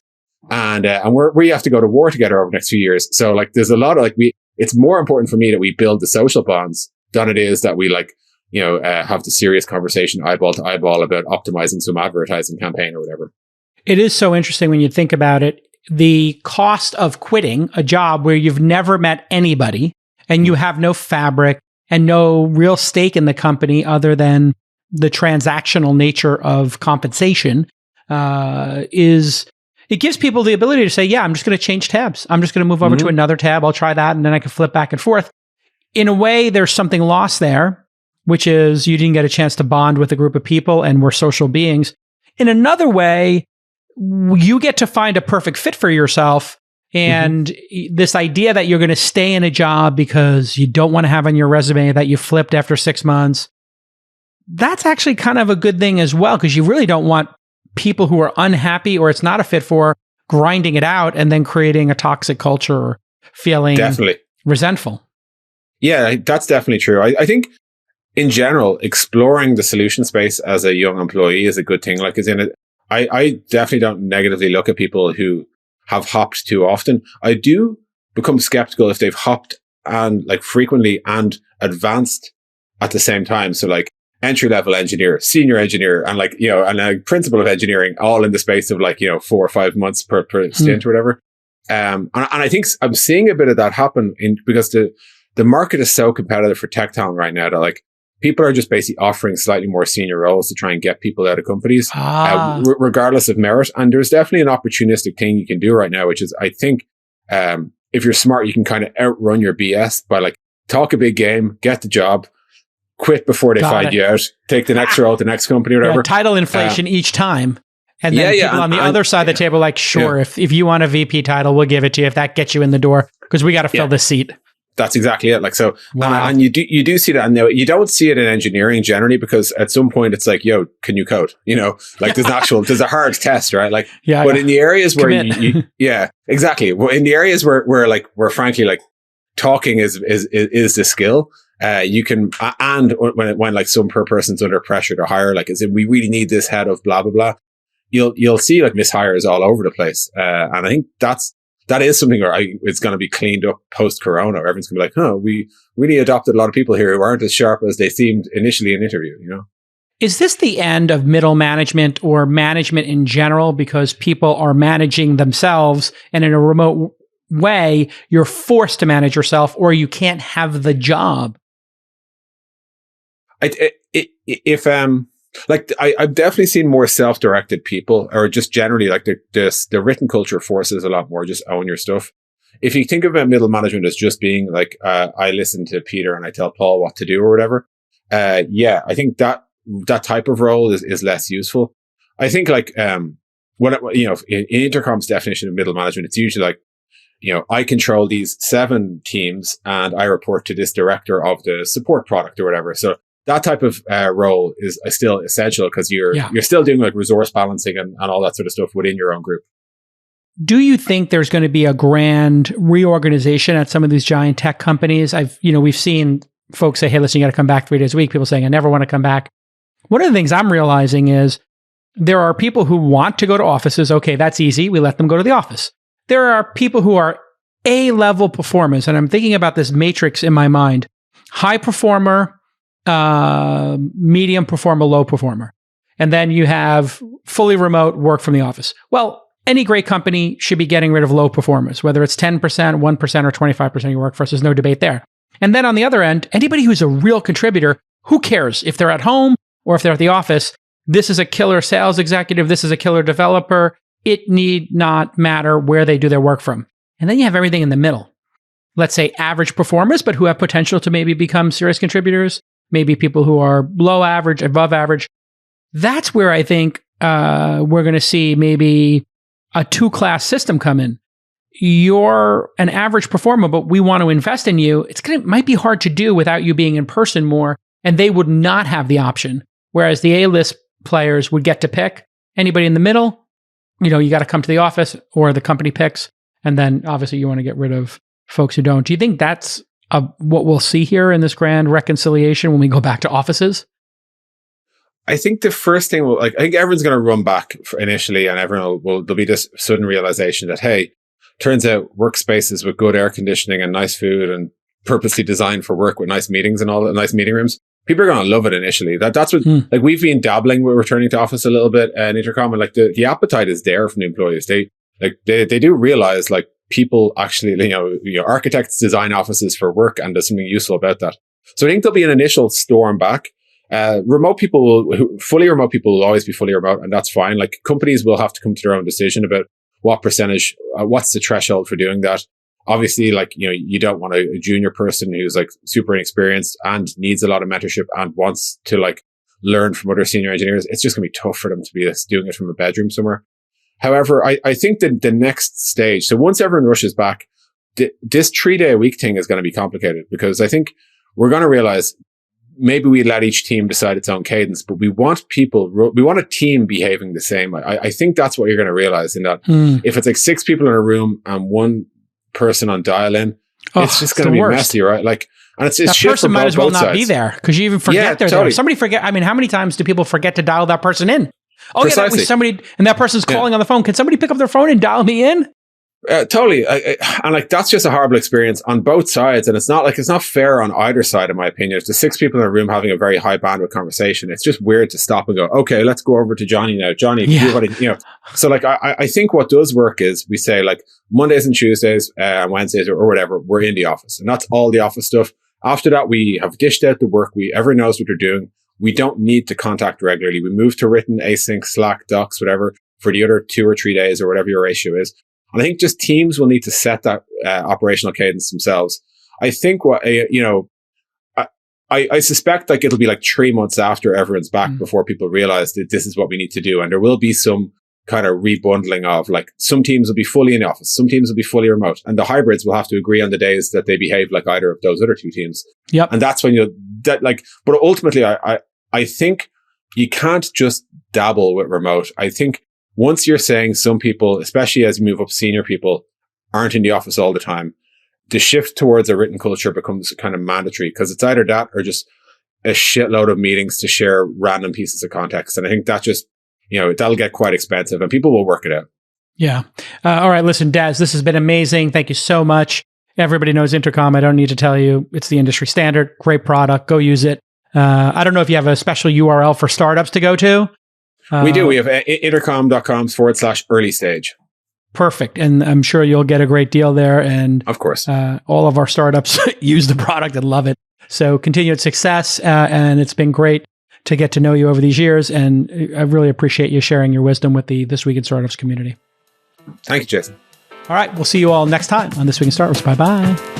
And we have to go to war together over the next few years. So like there's a lot of like it's more important for me that we build the social bonds than it is that we like, have the serious conversation eyeball to eyeball about optimizing some advertising campaign or whatever. It is so interesting when you think about it. The cost of quitting a job where you've never met anybody and you have no fabric and no real stake in the company other than the transactional nature of compensation it gives people the ability to say, yeah, I'm just going to change tabs. I'm just going to move over to another tab. I'll try that. And then I can flip back and forth. In a way, there's something lost there, which is you didn't get a chance to bond with a group of people and we're social beings. In another way, you get to find a perfect fit for yourself. And this idea that you're going to stay in a job because you don't want to have on your resume that you flipped after 6 months, that's actually kind of a good thing as well, because you really don't want people who are unhappy or it's not a fit for grinding it out and then creating a toxic culture or feeling resentful. Yeah, that's definitely true. I think in general, exploring the solution space as a young employee is a good thing. Like, I definitely don't negatively look at people who have hopped too often. I do become skeptical if they've hopped and like frequently and advanced at the same time. So like entry-level engineer, senior engineer, and like, and a principal of engineering all in the space of like, 4 or 5 months per stint or whatever. And I think I'm seeing a bit of that happen because the market is so competitive for tech talent right now that like people are just basically offering slightly more senior roles to try and get people out of companies, regardless of merit. And there's definitely an opportunistic thing you can do right now, which is I think, if you're smart, you can kind of outrun your BS by like talk a big game, get the job, quit before they find you out, take the next role at the next company or whatever. Yeah, title inflation each time. And then people on the other side of the table like, sure, if you want a VP title, we'll give it to you if that gets you in the door, because we got to fill this seat. That's exactly it. Like, so, and you do see that. And you don't see it in engineering generally, because at some point it's like, yo, can you code? Like there's a hard test, right? Like, but in the areas where exactly. Well, in the areas where frankly, like talking is the skill, you can, and when like some per person's under pressure to hire, like, as in we really need this head of blah, blah, blah. You'll see like mishires all over the place. And I think that is something where it's going to be cleaned up post-corona. Everyone's going to be like, we really adopted a lot of people here who aren't as sharp as they seemed initially in interview, Is this the end of middle management or management in general, because people are managing themselves and in a remote way, you're forced to manage yourself or you can't have the job? I've definitely seen more self-directed people, or just generally like the written culture forces a lot more just own your stuff. If you think about middle management as just being like, I listen to Peter and I tell Paul what to do or whatever. I think that type of role is less useful. I think like, in Intercom's definition of middle management, it's usually like, I control these 7 teams and I report to this director of the support product or whatever. So that type of role is still essential because you're still doing like resource balancing and all that sort of stuff within your own group. Do you think there's going to be a grand reorganization at some of these giant tech companies? We've seen folks say, hey, listen, you got to come back 3 days a week. People saying, I never want to come back. One of the things I'm realizing is there are people who want to go to offices. Okay, that's easy. We let them go to the office. There are people who are A-level performers, and I'm thinking about this matrix in my mind. High performer, medium performer, low performer. And then you have fully remote work from the office. Well, any great company should be getting rid of low performers, whether it's 10%, 1%, or 25% of your workforce. There's no debate there. And then on the other end, anybody who's a real contributor, who cares if they're at home or if they're at the office? This is a killer sales executive. This is a killer developer. It need not matter where they do their work from. And then you have everything in the middle. Let's say average performers, but who have potential to maybe become serious contributors. Maybe people who are below average, above average. That's where I think we're going to see maybe a two-class system come in. You're an average performer, but we want to invest in you. Might be hard to do without you being in person more, and they would not have the option. Whereas the A-list players would get to pick. Anybody in the middle, you got to come to the office or the company picks. And then obviously you want to get rid of folks who don't. Do you think that's what we'll see here in this grand reconciliation when we go back to offices? I think the first thing, I think everyone's going to run back initially, and there'll be this sudden realization that, hey, turns out workspaces with good air conditioning and nice food and purposely designed for work with nice meetings and all the nice meeting rooms, people are going to love it initially. That's what, like, we've been dabbling with returning to office a little bit in Intercom, and like the appetite is there from the employees. They do realize, like, people actually, architects design offices for work, and there's something useful about that. So I think there'll be an initial storm back. Fully remote people will always be fully remote, and that's fine. Like, companies will have to come to their own decision about what percentage, what's the threshold for doing that. Obviously, like, you don't want a junior person who's like super inexperienced and needs a lot of mentorship and wants to like learn from other senior engineers. It's just going to be tough for them to be doing it from a bedroom somewhere. However, I think that the next stage, so once everyone rushes back, this 3-day-a-week thing is going to be complicated, because I think we're going to realize maybe we let each team decide its own cadence, but we want a team behaving the same. I think that's what you're going to realize, in that if it's like 6 people in a room and 1 person on dial-in, it's just going to be messy, right? Like, and it's that person might as well not be there, because you even forget they're there. Somebody forget. I mean, how many times do people forget to dial that person in? Oh, precisely. Yeah, that was somebody, and that person's calling on the phone. Can somebody pick up their phone and dial me in? Totally. And like, that's just a horrible experience on both sides. And it's not fair on either side, in my opinion. If there's 6 people in a room having a very high bandwidth conversation, it's just weird to stop and go, okay, let's go over to Johnny now. Johnny, so like, I think what does work is we say, like, Mondays and Tuesdays and Wednesdays or whatever, we're in the office, and that's all the office stuff. After that, we have dished out the work. Everyone knows what they're doing. We don't need to contact regularly. We move to written, async, Slack, Docs, whatever, for the other 2 or 3 days or whatever your ratio is. And I think just teams will need to set that operational cadence themselves. I think I suspect like it'll be like 3 months after everyone's back before people realize that this is what we need to do. And there will be some kind of rebundling of, like, some teams will be fully in the office, some teams will be fully remote, and the hybrids will have to agree on the days that they behave like either of those other 2 teams. Yep. And that's when but ultimately I think you can't just dabble with remote. I think once you're saying some people, especially as you move up, senior people aren't in the office all the time, the shift towards a written culture becomes kind of mandatory, because it's either that or just a shitload of meetings to share random pieces of context. And I think that just, that'll get quite expensive, and people will work it out. Yeah. All right. Listen, Des, this has been amazing. Thank you so much. Everybody knows Intercom. I don't need to tell you. It's the industry standard. Great product. Go use it. I don't know if you have a special URL for startups to go to. We do. We have intercom.com/early stage. Perfect. And I'm sure you'll get a great deal there. And of course, all of our startups use the product and love it. So continued success. And it's been great to get to know you over these years. And I really appreciate you sharing your wisdom with the This Week in Startups community. Thank you, Jason. All right. We'll see you all next time on This Week in Startups. Bye-bye.